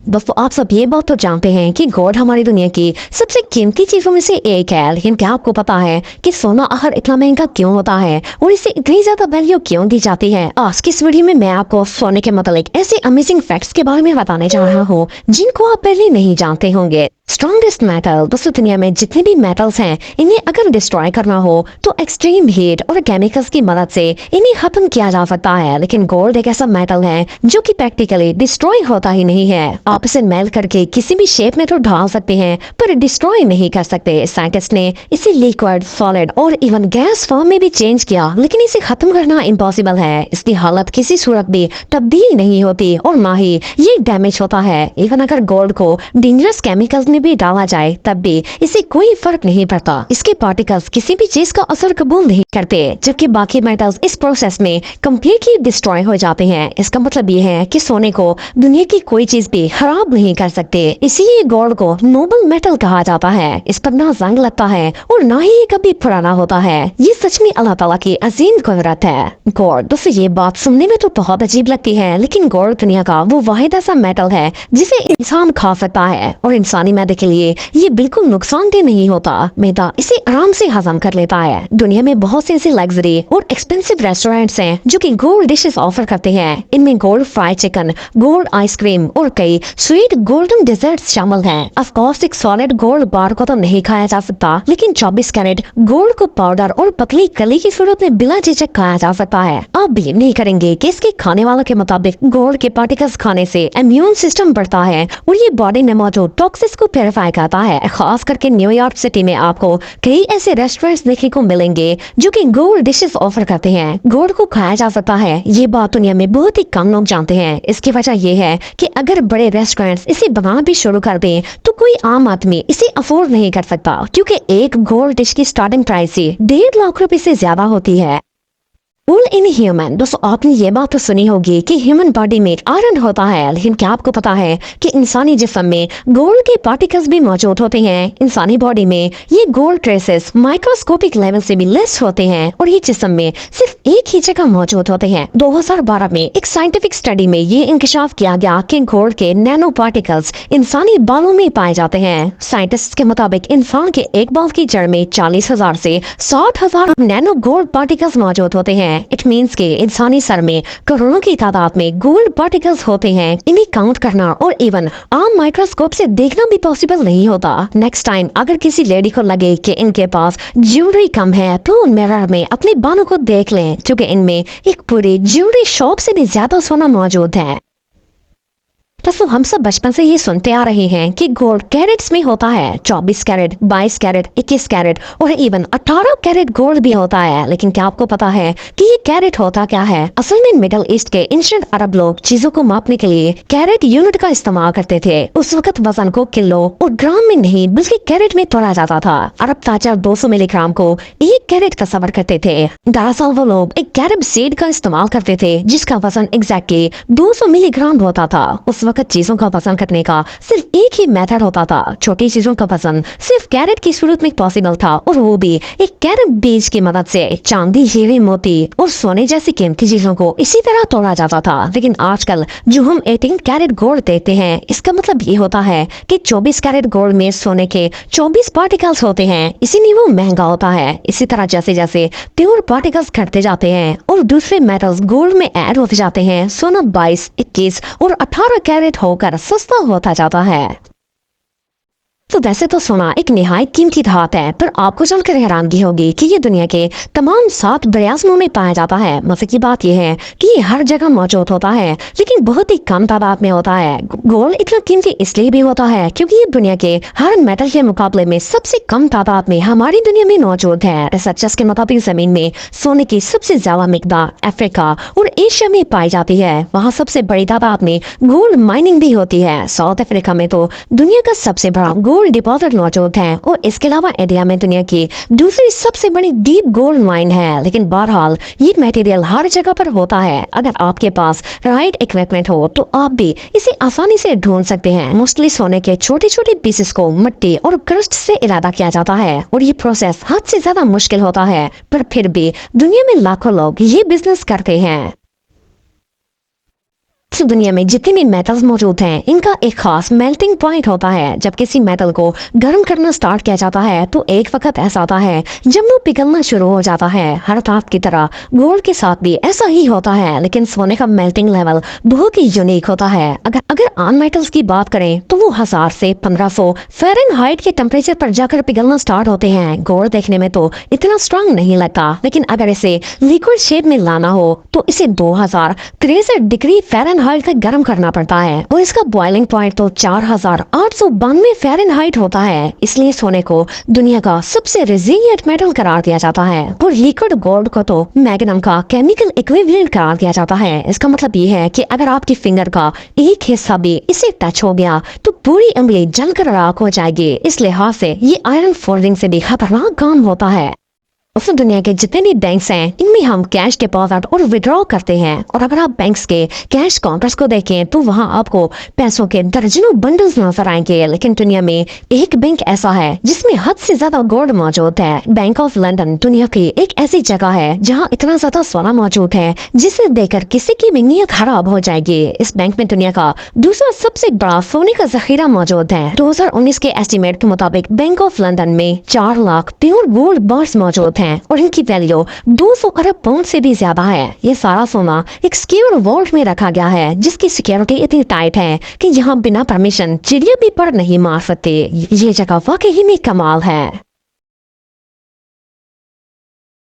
दोस्तों आप सब ये बात तो जानते हैं कि गोल्ड हमारी दुनिया की सबसे कीमती चीजों में से एक है, लेकिन क्या आपको पता है कि सोना आखिर इतना महंगा क्यों होता है और इसे इतनी ज्यादा वैल्यू क्यों दी जाती है। आज की इस वीडियो में मैं आपको सोने के मतलब ऐसे अमेजिंग फैक्ट्स के बारे में बताने जा रहा हूँ जिनको आप पहले नहीं जानते होंगे। स्ट्रॉन्गेस्ट मेटल, दोस्तों दुनिया में जितने भी मेटल्स हैं इन्हें अगर डिस्ट्रॉय करना हो तो एक्सट्रीम हीट और केमिकल्स की मदद से इन्हें खत्म किया जा सकता है, लेकिन गोल्ड एक ऐसा मेटल है जो कि प्रैक्टिकली डिस्ट्रॉय होता ही नहीं है। आप इसे मेल्ट करके किसी भी शेप में तो ढाल सकते हैं पर डिस्ट्रॉय नहीं कर सकते। साइंटिस्ट ने इसे लिक्विड, सॉलिड और इवन गैस फॉर्म में भी चेंज किया, लेकिन इसे खत्म करना इम्पॉसिबल है। इसकी हालत किसी सूरत भी तब्दील नहीं होती और ना ही ये डैमेज होता है। इवन अगर गोल्ड को डेंजरस केमिकल्स भी डाला जाए तब भी इसे कोई फर्क नहीं पड़ता। इसके पार्टिकल्स किसी भी चीज का असर कबूल नहीं करते, जबकि बाकी मेटल्स इस प्रोसेस में कंप्लीटली डिस्ट्रॉय हो जाते हैं। इसका मतलब ये है कि सोने को दुनिया की कोई चीज भी खराब नहीं कर सकते। इसीलिए गोल्ड को नोबल मेटल कहा जाता है। इस पर ना जंग लगता है और ना ही ये कभी पुराना होता है। ये सच में अल्लाह ताला की अजीम कुदरत है। गोल्ड, दोस्तों ये बात सुनने में तो बहुत अजीब लगती है, लेकिन गोल्ड दुनिया का वो वाहिद ऐसा मेटल है जिसे इंसान खा सकता है और इंसानी मैदे के लिए ये बिल्कुल नुकसानदेह नहीं होता। मैदा इसे आराम से हजम कर लेता है। दुनिया में बहुत से ऐसे लग्जरी और एक्सपेंसिव रेस्टोरेंट्स हैं जो कि गोल्ड डिशेस ऑफर करते हैं। इनमें gold fried chicken, gold ice cream और कई स्वीट गोल्डन डेजर्ट्स शामिल हैं। ऑफ कोर्स एक सॉलिड गोल्ड बार को तो नहीं खाया जा सकता, लेकिन 24 कैरेट गोल्ड को पाउडर और पतली कली की सूरत में बिना झिझक खाया जा सकता है। आप बिलीव नहीं करेंगे कि इसके खाने वालों के मुताबिक गोल्ड के पार्टिकल्स खाने से इम्यून सिस्टम बढ़ता है और ये बॉडी में मौजूद टॉक्सिन्स को प्यूरिफाई करता है। खास करके न्यूयॉर्क सिटी में आपको कई ऐसे रेस्टोरेंट्स देखने को मिलेंगे जो कि गोल्ड डिशेस ऑफर करते हैं। गोल्ड को खाया जा सकता है, ये बात दुनिया में बहुत ही कम लोग जानते हैं। इसकी वजह ये है कि अगर बड़े रेस्टोरेंट्स इसे बनाना भी शुरू कर दें तो कोई आम आदमी इसे अफोर्ड नहीं कर सकता, क्योंकि एक गोल्ड डिश की स्टार्टिंग प्राइस ही 1.5 लाख रुपए से ज्यादा होती है। गोल्ड इन ह्यूमन, दोस्तों आपने ये बात तो सुनी होगी कि ह्यूमन बॉडी में आयरन होता है, लेकिन क्या आपको पता है कि इंसानी जिस्म में गोल्ड के पार्टिकल्स भी मौजूद होते हैं। इंसानी बॉडी में ये गोल्ड ट्रेसेस माइक्रोस्कोपिक लेवल से भी लेस होते हैं और ये जिस्म में सिर्फ एक ही जगह मौजूद होते हैं। 2012 में एक साइंटिफिक स्टडी में ये इंकशाफ किया गया कि गोल्ड के नैनो पार्टिकल्स इंसानी बालों में पाए जाते हैं। साइंटिस्ट के मुताबिक इंसान के एक बाल की जड़ में 40,000 से 60,000 नैनो गोल्ड पार्टिकल्स मौजूद होते हैं। इट मीन्स के इंसानी सर में करोड़ों की तादाद में गोल्ड पार्टिकल्स होते हैं। इन्हें काउंट करना और इवन आम माइक्रोस्कोप से देखना भी पॉसिबल नहीं होता। नेक्स्ट टाइम अगर किसी लेडी को लगे कि इनके पास ज्वेलरी कम है तो मिरर में अपने बालों को देख लें, क्योंकि इनमें एक पूरी ज्वेलरी शॉप से भी ज्यादा सोना मौजूद है। दोस्तों हम सब बचपन से ही सुनते आ रहे हैं कि गोल्ड कैरेट्स में होता है। 24 कैरेट, 22 कैरेट, 21 कैरेट और इवन 18 कैरेट गोल्ड भी होता है, लेकिन क्या आपको पता है कि ये कैरेट होता क्या है? असल में मिडिल ईस्ट के एंशिएंट अरब लोग चीजों को मापने के लिए कैरेट यूनिट का इस्तेमाल करते थे। उस वक्त वजन को किलो और ग्राम में नहीं बल्कि कैरेट में तोला जाता था। अरब ताजर 200 मिलीग्राम को 1 कैरेट तस्वर करते थे। दरअसल वो लोग एक कैरब सीड का इस्तेमाल करते थे जिसका वजन एग्जैक्टली 200 मिलीग्राम होता था। उस वक्त चीजों का वजन करने का सिर्फ एक ही मेथड होता था। छोटी चीजों का वजन सिर्फ कैरेट की सूरत में पॉसिबल था, और वो भी एक कैरेट बीज की मदद से। चांदी, हीरे, मोती और सोने जैसी कीमती चीजों को इसी तरह तोड़ा जाता था। लेकिन आजकल जो हम 18 कैरेट गोल्ड देखते हैं, इसका मतलब ये होता है कि 24 कैरेट गोल्ड में सोने के 24 पार्टिकल्स होते हैं, इसीलिए वो महंगा होता है। इसी तरह जैसे जैसे प्योर पार्टिकल्स घटते जाते हैं और दूसरे मेटल्स गोल्ड में ऐड होते जाते हैं, सोना 22, 21 और 18 कैरेट होकर सस्ता होता जाता है। तो वैसे तो सोना एक निहायत कीमती धातु है, पर आपको जानकर हैरानगी होगी कि ये दुनिया के तमाम 7 दरियाओं में पाया जाता है। मजे की बात यह है कि ये हर जगह मौजूद होता है, लेकिन बहुत ही कम तादाद में होता है। गोल्ड इतना कीमती इसलिए भी होता है क्योंकि ये दुनिया के हर मेटल के मुकाबले में सबसे कम तादाद में हमारी दुनिया में मौजूद है। रिसर्चर्स के मुताबिक जमीन में सोने की सबसे ज्यादा मिकदार अफ्रीका और एशिया में पाई जाती है। वहाँ सबसे बड़ी तादाद में गोल्ड माइनिंग भी होती है। साउथ अफ्रीका में तो दुनिया का सबसे बड़ा गोल्ड डिपॉजिट मौजूद है और इसके अलावा इंडिया में दुनिया की दूसरी सबसे बड़ी डीप गोल्ड माइन है। लेकिन बहरहाल ये मटेरियल हर जगह पर होता है। अगर आपके पास राइट इक्विपमेंट हो तो आप भी इसे आसानी से ढूंढ सकते हैं। मोस्टली सोने के छोटे छोटे पीसेस को मिट्टी और क्रस्ट से इरादा किया जाता है और ये प्रोसेस हद से ज्यादा मुश्किल होता है, पर फिर भी दुनिया में लाखों लोग ये बिजनेस करते हैं। इस दुनिया में जितने भी मेटल्स मौजूद हैं इनका एक खास मेल्टिंग पॉइंट होता है। जब किसी मेटल को गर्म करना स्टार्ट किया जाता है तो एक वक्त ऐसा आता है जब वो पिघलना शुरू हो जाता है। हर धात की तरह गोल्ड के साथ भी ऐसा ही होता है, लेकिन सोने का मेल्टिंग लेवल बहुत ही यूनिक होता है। अगर आन मेटल्स की बात करें तो वो 1000 से 1500 फ़ारेनहाइट के टेम्परेचर पर जाकर पिघलना स्टार्ट होते हैं। गोल्ड देखने में तो इतना स्ट्रांग नहीं लगता, लेकिन अगर इसे लिक्विड शेप में लाना हो तो इसे 2063 डिग्री फ़ारेनहाइट तक गर्म करना पड़ता है और इसका बॉइलिंग पॉइंट तो 4892 फ़ारेनहाइट होता है। इसलिए सोने को दुनिया का सबसे रेजिलिएंट मेटल करार दिया जाता है और लिक्विड गोल्ड को तो मैग्नम का केमिकल इक्विवेलेंट करार दिया जाता है। इसका मतलब ये है कि अगर आपकी फिंगर का एक हिस्सा भी इसे टच हो गया तो पूरी उंगली जलकर राख हो जाएगी। इस लिहाज से ये आयरन फोल्डिंग से भी खतरनाक काम होता है। उस दुनिया के जितने भी बैंक्स हैं इनमें हम कैश डिपॉजिट और विड्रॉ करते हैं, और अगर आप बैंक्स के कैश काउंटर्स को देखें तो वहां आपको पैसों के दर्जनों बंडल्स नजर आएंगे। लेकिन दुनिया में एक बैंक ऐसा है जिसमें हद से ज्यादा गोल्ड मौजूद है। बैंक ऑफ लंदन दुनिया की एक ऐसी जगह है जहां इतना ज्यादा सोना मौजूद है जिसे देखकर किसी की भी नीयत खराब हो जाएगी। इस बैंक में दुनिया का दूसरा सबसे बड़ा सोने का जखीरा मौजूद है। 2019 के एस्टिमेट के मुताबिक बैंक ऑफ लंदन में 4 लाख प्योर गोल्ड बार्स मौजूद हैं और इनकी वैल्यू 200 अरब पाउंड से भी ज्यादा है। ये सारा सोना एक सिक्योर वॉल्ट में रखा गया है जिसकी सिक्योरिटी इतनी टाइट है कि यहाँ बिना परमिशन चिड़िया भी पर नहीं मार सकते। ये जगह वाकई में कमाल है।